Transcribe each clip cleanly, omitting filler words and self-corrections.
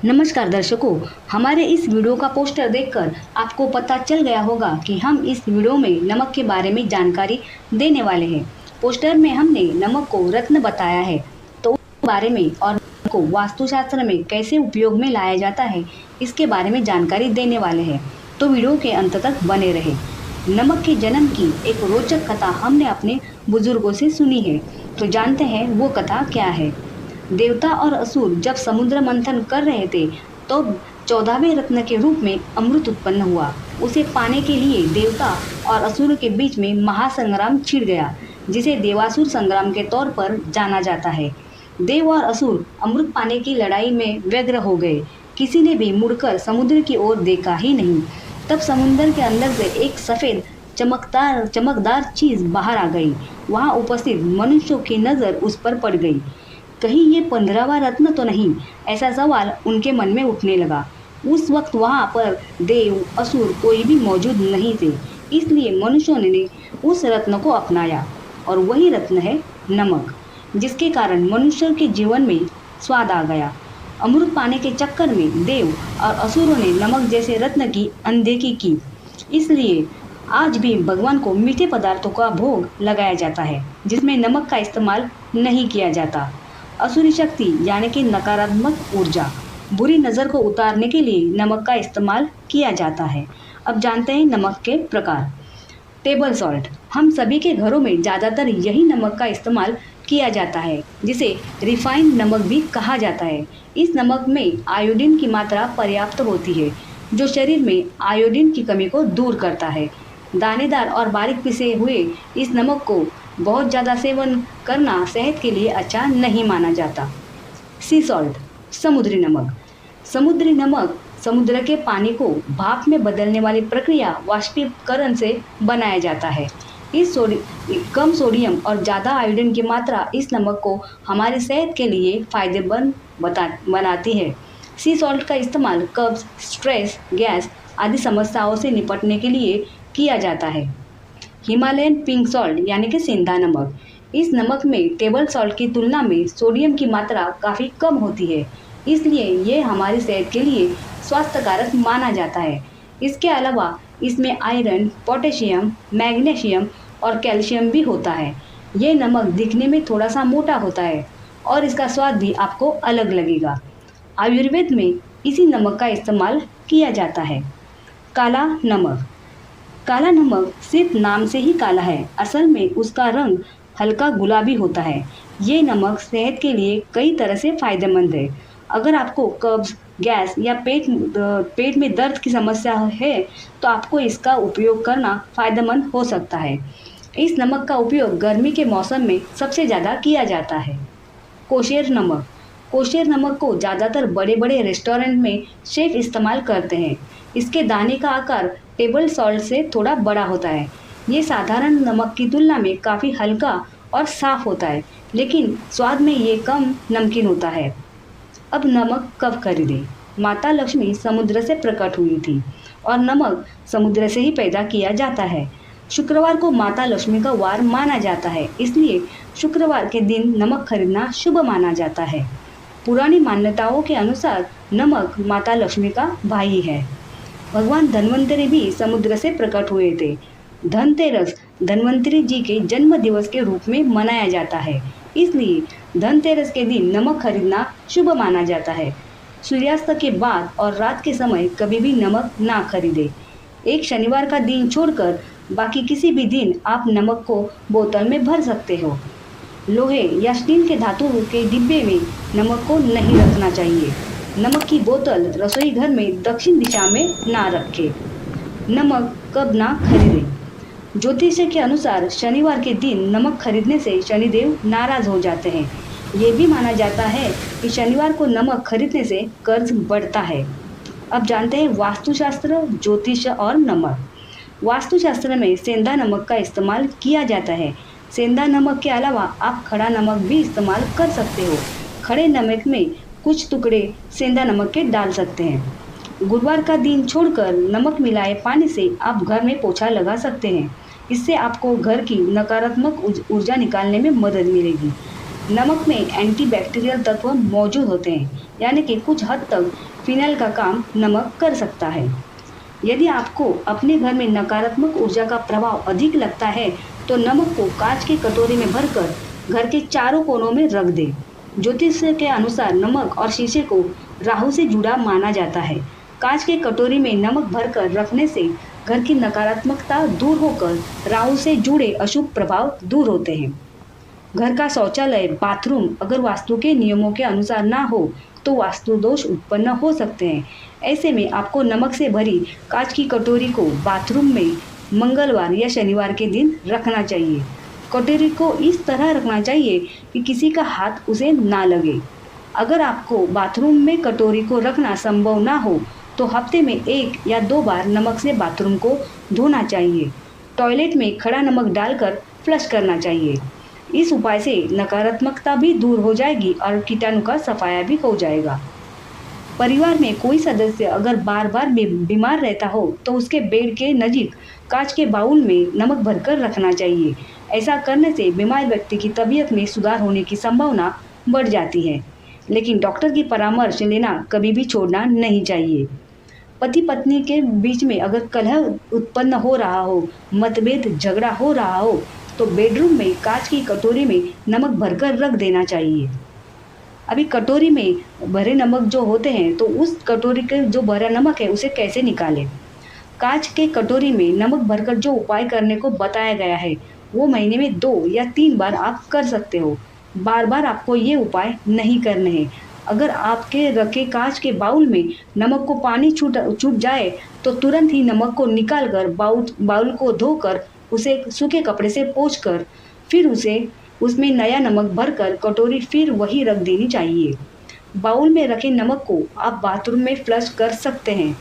नमस्कार दर्शकों, हमारे इस वीडियो का पोस्टर देखकर आपको पता चल गया होगा कि हम इस वीडियो में नमक के बारे में जानकारी देने वाले हैं। पोस्टर में हमने नमक को रत्न बताया है, तो उसके बारे में और नमक को वास्तुशास्त्र में कैसे उपयोग में लाया जाता है, इसके बारे में जानकारी देने वाले हैं। तो वीडियो के अंत तक बने रहे। नमक के जन्म की एक रोचक कथा हमने अपने बुजुर्गों से सुनी है, तो जानते हैं वो कथा क्या है। देवता और असुर जब समुद्र मंथन कर रहे थे तो 14वें रत्न के रूप में अमृत उत्पन्न हुआ। उसे पाने के लिए देवता और असुर के बीच में महासंग्राम छिड़ गया, जिसे देवासुर संग्राम के तौर पर जाना जाता है। देव और असुर अमृत पाने की लड़ाई में व्यग्र हो गए। किसी ने भी मुड़कर समुद्र की ओर देखा ही नहीं। तब समुद्र के अंदर से एक सफ़ेद चमकदार चीज़ बाहर आ गई। वहाँ उपस्थित मनुष्यों की नज़र उस पर पड़ गई। कहीं ये 15वां रत्न तो नहीं, ऐसा सवाल उनके मन में उठने लगा। उस वक्त वहाँ पर देव असुर कोई भी मौजूद नहीं थे, इसलिए मनुष्यों ने उस रत्न को अपनाया, और वही रत्न है नमक, जिसके कारण मनुष्य के जीवन में स्वाद आ गया। अमृत पाने के चक्कर में देव और असुरों ने नमक जैसे रत्न की अनदेखी की, इसलिए आज भी भगवान को मीठे पदार्थों का भोग लगाया जाता है जिसमें नमक का इस्तेमाल नहीं किया जाता। असुरी शक्ति यानी कि नकारात्मक ऊर्जा, बुरी नज़र को उतारने के लिए नमक का इस्तेमाल किया जाता है। अब जानते हैं नमक के प्रकार। टेबल सॉल्ट, हम सभी के घरों में ज़्यादातर यही नमक का इस्तेमाल किया जाता है, जिसे रिफाइंड नमक भी कहा जाता है। इस नमक में आयोडीन की मात्रा पर्याप्त होती है, जो शरीर में आयोडीन की कमी को दूर करता है। दानेदार और बारीक पिसे हुए इस नमक को बहुत ज़्यादा सेवन करना सेहत के लिए अच्छा नहीं माना जाता। सी सॉल्ट, समुद्री नमक। समुद्री नमक समुद्र के पानी को भाप में बदलने वाली प्रक्रिया वाष्पीकरण से बनाया जाता है। कम सोडियम और ज़्यादा आयोडीन की मात्रा इस नमक को हमारी सेहत के लिए फायदेमंद बनाती है। सी सॉल्ट का इस्तेमाल कब्ज, स्ट्रेस, गैस आदि समस्याओं से निपटने के लिए किया जाता है। हिमालयन पिंक सॉल्ट यानी कि सेंधा नमक, इस नमक में टेबल सॉल्ट की तुलना में सोडियम की मात्रा काफ़ी कम होती है, इसलिए ये हमारी सेहत के लिए स्वास्थ्यकारक माना जाता है। इसके अलावा इसमें आयरन, पोटेशियम, मैग्नीशियम और कैल्शियम भी होता है। ये नमक दिखने में थोड़ा सा मोटा होता है और इसका स्वाद भी आपको अलग लगेगा। आयुर्वेद में इसी नमक का इस्तेमाल किया जाता है। काला नमक, काला नमक सिर्फ नाम से ही काला है, असल में उसका रंग हल्का गुलाबी होता है। ये नमक सेहत के लिए कई तरह से फ़ायदेमंद है। अगर आपको कब्ज, गैस या पेट में दर्द की समस्या है तो आपको इसका उपयोग करना फ़ायदेमंद हो सकता है। इस नमक का उपयोग गर्मी के मौसम में सबसे ज़्यादा किया जाता है। कोशेर नमक, कोशेर नमक को ज़्यादातर बड़े बड़े रेस्टोरेंट में शेफ इस्तेमाल करते हैं। इसके दाने का आकार टेबल सॉल्ट से थोड़ा बड़ा होता है। ये साधारण नमक की तुलना में काफ़ी हल्का और साफ़ होता है, लेकिन स्वाद में ये कम नमकीन होता है। अब नमक कब खरीदें? माता लक्ष्मी समुद्र से प्रकट हुई थी और नमक समुद्र से ही पैदा किया जाता है। शुक्रवार को माता लक्ष्मी का वार माना जाता है, इसलिए शुक्रवार के दिन नमक खरीदना शुभ माना जाता है। पुरानी मान्यताओं के अनुसार नमक माता लक्ष्मी का भाई है। भगवान धन्वंतरी भी समुद्र से प्रकट हुए थे। धनतेरस धन्वंतरी जी के जन्म दिवस के रूप में मनाया जाता है, इसलिए धनतेरस के दिन नमक खरीदना शुभ माना जाता है। सूर्यास्त के बाद और रात के समय कभी भी नमक ना खरीदें। एक शनिवार का दिन छोड़कर बाकी किसी भी दिन आप नमक को बोतल में भर सकते हो। लोहे या स्टील के धातु के डिब्बे में नमक को नहीं रखना चाहिए। नमक की बोतल रसोई घर में दक्षिण दिशा में ना रखें। नमक कब ना खरीदें? ज्योतिष के अनुसार शनिवार के दिन नमक खरीदने से शनिदेव नाराज हो जाते हैं। ये भी माना जाता है कि शनिवार को नमक खरीदने से कर्ज बढ़ता है। अब जानते हैं वास्तुशास्त्र, ज्योतिष और नमक। वास्तुशास्त्र में सेंधा नमक का इस्तेमाल किया जाता है। सेंधा नमक के अलावा आप खड़ा नमक भी इस्तेमाल कर सकते हो। खड़े नमक में कुछ टुकड़े सेंधा नमक के डाल सकते हैं। गुरुवार का दिन छोड़कर नमक मिलाए पानी से आप घर में पोछा लगा सकते हैं। इससे आपको घर की नकारात्मक ऊर्जा निकालने में मदद मिलेगी। नमक में एंटीबैक्टीरियल तत्व मौजूद होते हैं, यानी कि कुछ हद तक फिनाइल का काम नमक कर सकता है। यदि आपको अपने घर में नकारात्मक ऊर्जा का प्रभाव अधिक लगता है तो नमक को कांच की कटोरी में भरकर घर के चारों कोनों में रख दें। ज्योतिष के अनुसार नमक और शीशे को राहु से जुड़ा माना जाता है। कांच के कटोरी में नमक भरकर रखने से घर की नकारात्मकता दूर होकर राहु से जुड़े अशुभ प्रभाव दूर होते हैं। घर का शौचालय, बाथरूम अगर वास्तु के नियमों के अनुसार ना हो तो वास्तु दोष उत्पन्न हो सकते हैं। ऐसे में आपको नमक से भरी कांच की कटोरी को बाथरूम में मंगलवार या शनिवार के दिन रखना चाहिए। कटोरी को इस तरह रखना चाहिए कि किसी का हाथ उसे ना लगे। अगर आपको बाथरूम में कटोरी को रखना संभव ना हो तो हफ्ते में 1 या 2 बार नमक से बाथरूम को धोना चाहिए। टॉयलेट में खड़ा नमक डालकर फ्लश करना चाहिए। इस उपाय से नकारात्मकता भी दूर हो जाएगी और कीटाणु का सफाया भी हो जाएगा। परिवार में कोई सदस्य अगर बार बार बीमार रहता हो तो उसके बेड के नज़दीक कांच के बाउल में नमक भरकर रखना चाहिए। ऐसा करने से बीमार व्यक्ति की तबीयत में सुधार होने की संभावना बढ़ जाती है, लेकिन डॉक्टर की परामर्श लेना कभी भी छोड़ना नहीं चाहिए। पति पत्नी के बीच में अगर कलह उत्पन्न हो रहा हो, मतभेद झगड़ा हो रहा हो तो बेडरूम में कांच की कटोरी में नमक भरकर रख देना चाहिए। अभी कटोरी में भरे नमक जो होते हैं तो उस कटोरी के जो भरा नमक है उसे कैसे निकालें। कांच के कटोरी में नमक भरकर जो उपाय करने को बताया गया है वो महीने में 2 या 3 बार आप कर सकते हो। बार बार आपको ये उपाय नहीं करने हैं। अगर आपके रखे कांच के बाउल में नमक को पानी छूट जाए तो तुरंत ही नमक को निकाल कर बाउल को धोकर उसे सूखे कपड़े से पोंछकर फिर उसमें नया नमक भरकर कटोरी फिर वही रख देनी चाहिए। बाउल में रखे नमक को आप बाथरूम में फ्लश कर सकते हैं।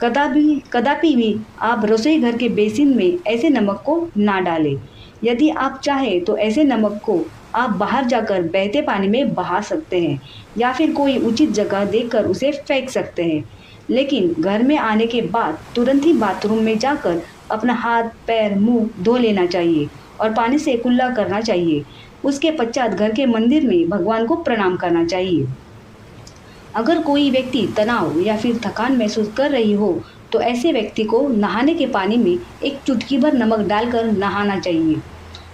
कदापि भी आप रसोई घर के बेसिन में ऐसे नमक को ना डालें। यदि आप चाहें तो ऐसे नमक को आप बाहर जाकर बहते पानी में बहा सकते हैं या फिर कोई उचित जगह देखकर उसे फेंक सकते हैं। लेकिन घर में आने के बाद तुरंत ही बाथरूम में जाकर अपना हाथ, पैर, मुंह धो लेना चाहिए और पानी से कुल्ला करना चाहिए। उसके पश्चात घर के मंदिर में भगवान को प्रणाम करना चाहिए। अगर कोई व्यक्ति तनाव या फिर थकान महसूस कर रही हो तो ऐसे व्यक्ति को नहाने के पानी में एक चुटकी भर नमक डालकर नहाना चाहिए।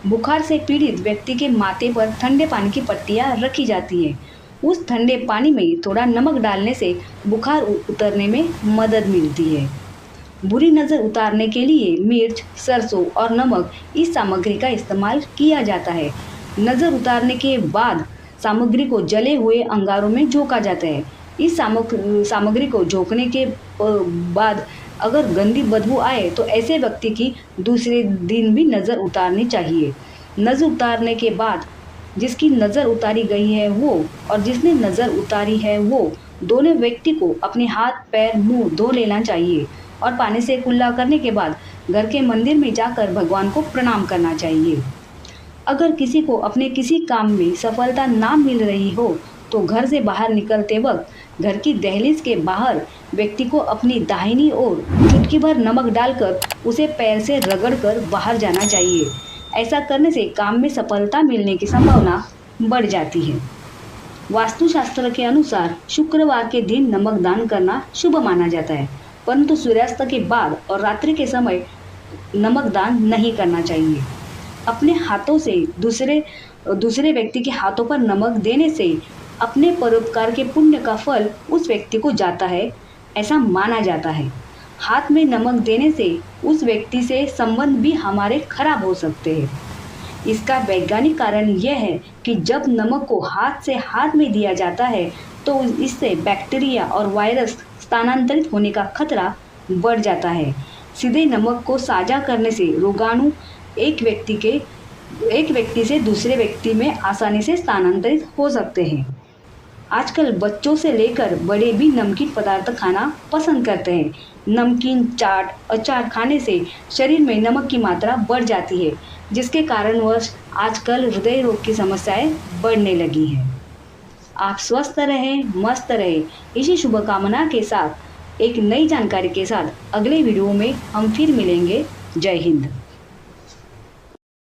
बुखार से पीड़ित व्यक्ति के माथे पर ठंडे पानी की पट्टियाँ रखी जाती हैं। उस ठंडे पानी में थोड़ा नमक डालने से बुखार उतरने में मदद मिलती है। बुरी नज़र उतारने के लिए मिर्च, सरसों और नमक इस सामग्री का इस्तेमाल किया जाता है। नज़र उतारने के बाद सामग्री को जले हुए अंगारों में झोंका जाता है। इस सामग्री को झोंकने के बाद अगर गंदी बदबू आए तो ऐसे व्यक्ति की दूसरे दिन भी नज़र उतारनी चाहिए। नज़र उतारने के बाद जिसकी नज़र उतारी गई है वो और जिसने नज़र उतारी है वो दोनों व्यक्ति को अपने हाथ, पैर, मुंह धो लेना चाहिए और पानी से कुल्ला करने के बाद घर के मंदिर में जाकर भगवान को प्रणाम करना चाहिए। अगर किसी को अपने किसी काम में सफलता ना मिल रही हो तो घर से बाहर निकलते वक्त घर की दहलीज के बाहर व्यक्ति को अपनी दाहिनी ओर चुटकी भर नमक डालकर उसे पैर से रगड़कर बाहर जाना चाहिए। ऐसा करने से काम में सफलता मिलने की संभावना बढ़ जाती है। वास्तुशास्त्र के अनुसार शुक्रवार के दिन नमक दान करना शुभ माना जाता है, परंतु सूर्यास्त के बाद और रात्रि के समय नमक दान नहीं करना चाहिए। अपने हाथों से दूसरे व्यक्ति के हाथों पर नमक देने से अपने परोपकार के पुण्य का फल उस व्यक्ति को जाता है, ऐसा माना जाता है। हाथ में नमक देने से उस व्यक्ति से संबंध भी हमारे खराब हो सकते हैं। इसका वैज्ञानिक कारण यह है कि जब नमक को हाथ से हाथ में दिया जाता है तो इससे बैक्टीरिया और वायरस स्थानांतरित होने का खतरा बढ़ जाता है। सीधे नमक को साझा करने से रोगाणु एक व्यक्ति से दूसरे व्यक्ति में आसानी से स्थानांतरित हो सकते हैं। आजकल बच्चों से लेकर बड़े भी नमकीन पदार्थ खाना पसंद करते हैं। नमकीन, चाट, अचार खाने से शरीर में नमक की मात्रा बढ़ जाती है, जिसके कारणवश आजकल हृदय रोग की समस्याएं बढ़ने लगी हैं। आप स्वस्थ रहें, मस्त रहें, इसी शुभकामना के साथ एक नई जानकारी के साथ अगले वीडियो में हम फिर मिलेंगे। जय हिंद।